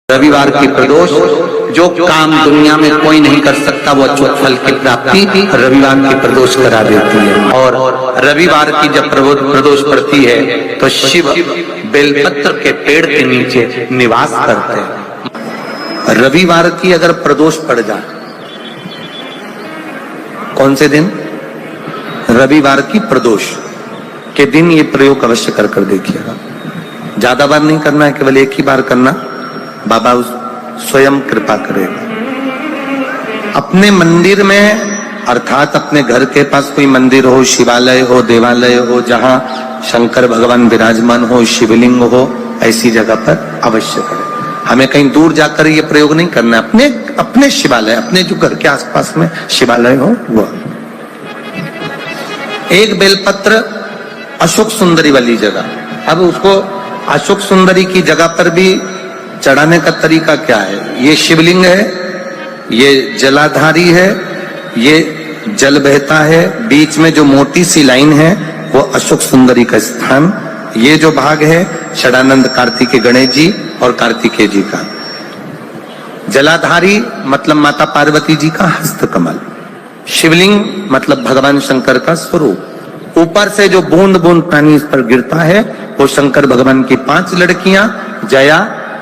रविवार की प्रदोष, जो काम दुनिया में कोई नहीं कर सकता वो अच्युत फल की प्राप्ति रविवार की प्रदोष करा देती है। और रविवार की जब प्रदोष पड़ती है तो शिव बेलपत्र के पेड़ के नीचे निवास करते हैं। रविवार की अगर प्रदोष पड़ जाए, कौन से दिन? रविवार की प्रदोष के दिन ये प्रयोग अवश्य कर देखिएगा। ज्यादा बार नहीं करना है, केवल एक ही बार करना, बाबा स्वयं कृपा करेगा। अपने मंदिर में अर्थात अपने घर के पास कोई मंदिर हो, शिवालय हो, देवालय हो, जहां शंकर भगवान विराजमान हो, शिवलिंग हो, ऐसी जगह पर अवश्य करें। हमें कहीं दूर जाकर ये प्रयोग नहीं करना है। अपने शिवालय, अपने जो घर के आसपास में शिवालय हो वो। एक बेलपत्र अशोक सुंदरी वाली जगह। अब उसको अशोक सुंदरी की जगह पर भी चढ़ाने का तरीका क्या है? ये शिवलिंग है, ये जलाधारी है, ये जल बहता है, बीच में जो मोटी सी लाइन है वो अशोक सुंदरी का स्थान। ये जो भाग है षडानंद कार्तिकेय गणेश जी और कार्तिकेय जी का। जलाधारी मतलब माता पार्वती जी का हस्त कमल। शिवलिंग मतलब भगवान शंकर का स्वरूप। ऊपर से जो बूंद बूंद पानी इस पर गिरता है वो शंकर भगवान की 5 लड़कियां, जया,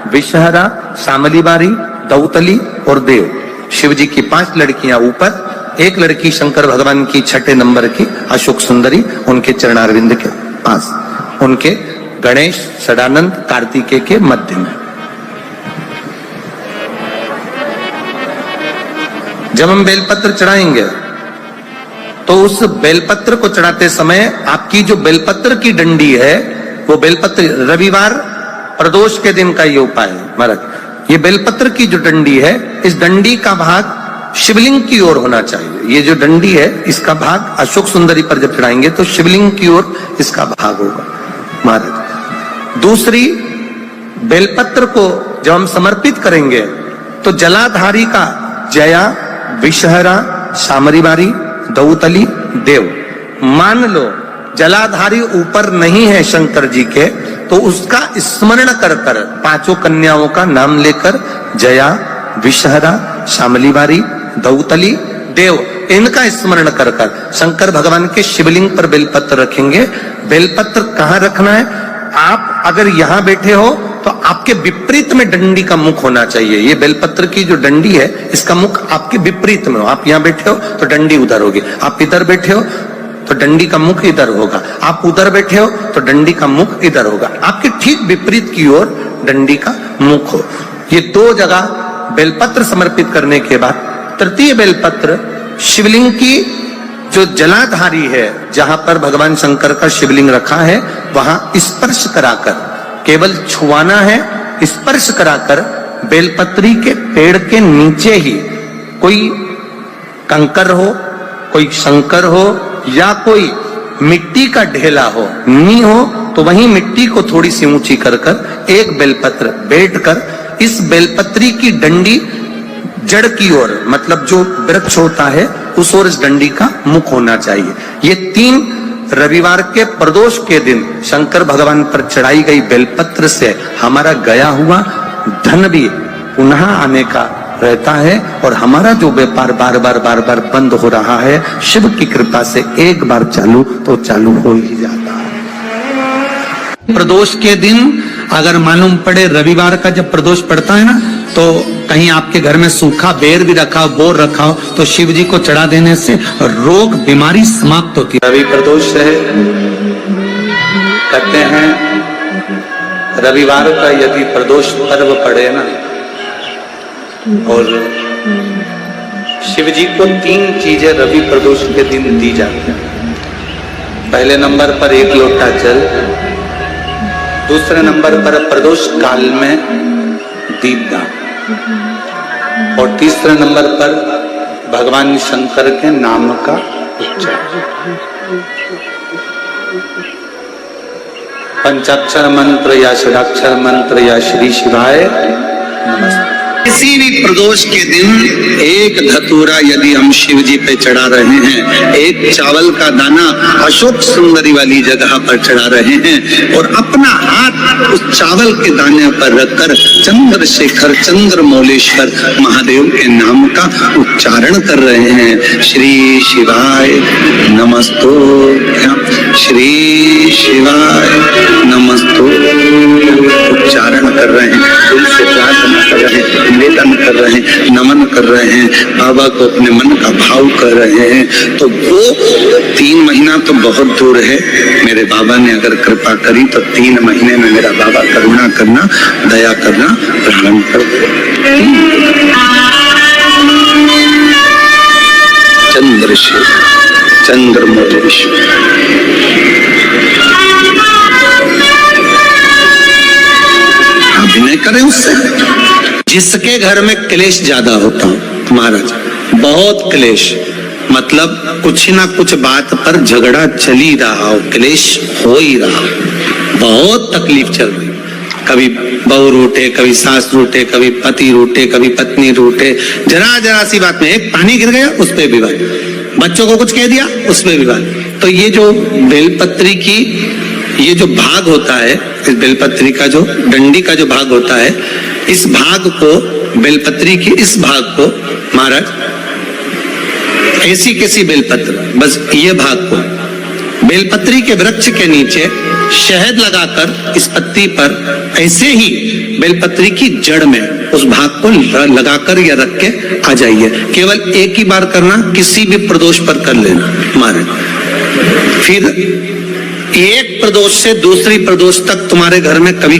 विषहरा, शामलीबारी, दौतली और देव। शिव जी की 5 लड़कियां ऊपर, एक लड़की शंकर भगवान की 6 नंबर की अशोक सुंदरी उनके चरणारविंद के पास, उनके गणेश, षडानंद, कार्तिकेय के मध्य में। जब हम बेलपत्र चढ़ाएंगे तो उस बेलपत्र को चढ़ाते समय आपकी जो बेलपत्र की डंडी है वो बेलपत्र, रविवार प्रदोष के दिन का ये उपाय है महाराज। ये बेलपत्र की जो डंडी है, इस डंडी का भाग शिवलिंग की ओर होना चाहिए। ये जो डंडी है इसका भाग अशोक सुंदरी पर जब चढ़ाएंगे तो शिवलिंग की ओर इसका भाग होगा महाराज। दूसरी, बेलपत्र को जब हम समर्पित करेंगे तो जलाधारी का जया, विषहरा, शामरीबारी, दौतली, देव। मान लो जलाधारी ऊपर नहीं है शंकर जी के, तो उसका स्मरण कर 5 कन्याओं का नाम लेकर जया, विषहरा, शामलीबारी, दौतली, देव, इनका स्मरण कर शंकर भगवान के शिवलिंग पर बेलपत्र रखेंगे। बेलपत्र कहाँ रखना है? आप अगर यहां बैठे हो तो आपके विपरीत में डंडी का मुख होना चाहिए। ये बेलपत्र की जो डंडी है इसका मुख आपके विपरीत में हो। आप यहां बैठे हो तो डंडी उधर होगी, आप इधर बैठे हो तो डंडी का मुख इधर होगा, आप उधर बैठे हो तो डंडी का मुख इधर होगा। आपके ठीक विपरीत की ओर डंडी का मुख हो। ये 2 जगह बेलपत्र समर्पित करने के बाद तृतीय बेलपत्र शिवलिंग की जो जलाधारी है, जहां पर भगवान शंकर का शिवलिंग रखा है, वहां स्पर्श कराकर, केवल छुआना है, स्पर्श कराकर बेलपत्री के पेड़ के नीचे ही कोई कंकर हो, कोई शंकर हो या कोई मिट्टी का ढेला हो, नी हो, तो वहीं मिट्टी को थोड़ी सी ऊंची कर एक बेलपत्र बैठकर इस बेलपत्री की डंडी जड़ की ओर, मतलब जो वृक्ष होता है उस ओर इस डंडी का मुख होना चाहिए। ये 3 रविवार के प्रदोष के दिन शंकर भगवान पर चढ़ाई गई बेलपत्र से हमारा गया हुआ धन भी पुनः आने का रहता है और हमारा जो व्यापार बार बार बंद हो रहा है, शिव की कृपा से एक बार चालू तो चालू हो ही जाता है। प्रदोष के दिन अगर मालूम पड़े, रविवार का जब प्रदोष पड़ता है ना, तो कहीं आपके घर में सूखा बेर भी रखा हो, बोर रखा हो, तो शिव जी को चढ़ा देने से रोग बीमारी समाप्त होती है। रवि प्रदोष है, कहते हैं रविवार का यदि प्रदोष पर्व पड़े ना, और शिव जी को 3 चीजें रवि प्रदोष के दिन दी जाती हैं। पहले नंबर पर 1 लोटा जल, दूसरे नंबर पर प्रदोष काल में दीपदान, और तीसरे नंबर पर भगवान शंकर के नाम का उच्चारण। पंचाक्षर मंत्र या षडाक्षर मंत्र या श्री शिवाय नमस्ते। किसी भी प्रदोष के दिन एक धतूरा यदि हम शिव जी पे चढ़ा रहे हैं, एक चावल का दाना अशोक सुंदरी वाली जगह पर चढ़ा रहे हैं और अपना हाथ उस चावल के दाने पर रखकर चंद्रशेखर चंद्रमौलेश्वर महादेव के नाम का उच्चारण कर रहे हैं। श्री शिवाय नमस्तुभ्यं, श्री शिवाय नमस्तुभ्यं उच्चारण कर रहे हैं, दिल से प्रार्थना कर रहे हैं, निवेदन कर रहे हैं, नमन कर रहे हैं, बाबा को अपने मन का भाव कर रहे हैं। तो वो 3 महीना तो बहुत दूर है, मेरे बाबा ने अगर कृपा करी तो 3 महीने में मेरा बाबा करुणा करना, दया करना प्रारंभ कर दे। चंद्रशेखर चंद्रमौलेश्वर अभिनय करें उससे। जिसके घर में क्लेश ज्यादा होता हो महाराज, बहुत क्लेश, मतलब कुछ ना कुछ बात पर झगड़ा चल ही रहा हो, क्लेश हो ही रहा हो, बहुत तकलीफ चल रही, कभी बहू रूठे, कभी सास रूठे, कभी पति रूठे, कभी पत्नी रूठे, जरा सी बात में एक पानी गिर गया उस पे विवाद, बच्चों को कुछ कह दिया उस पे विवाद। तो ये जो बेलपत्री की ये जो भाग होता है, इस बेलपत्री का जो डंडी का जो भाग होता है, इस भाग को, बेलपत्री की इस भाग को महाराज ऐसी कैसी बेलपत्र, बस ये भाग को बेलपत्री के वृक्ष के नीचे शहद लगाकर इस पत्ती पर ऐसे ही बेलपत्री की जड़ में उस भाग को लगाकर या रख के आ जाइए। केवल एक ही बार करना, किसी भी प्रदोष पर कर लेना महाराज। फिर एक प्रदोष से दूसरी प्रदोष तक तुम्हारे घर में कभी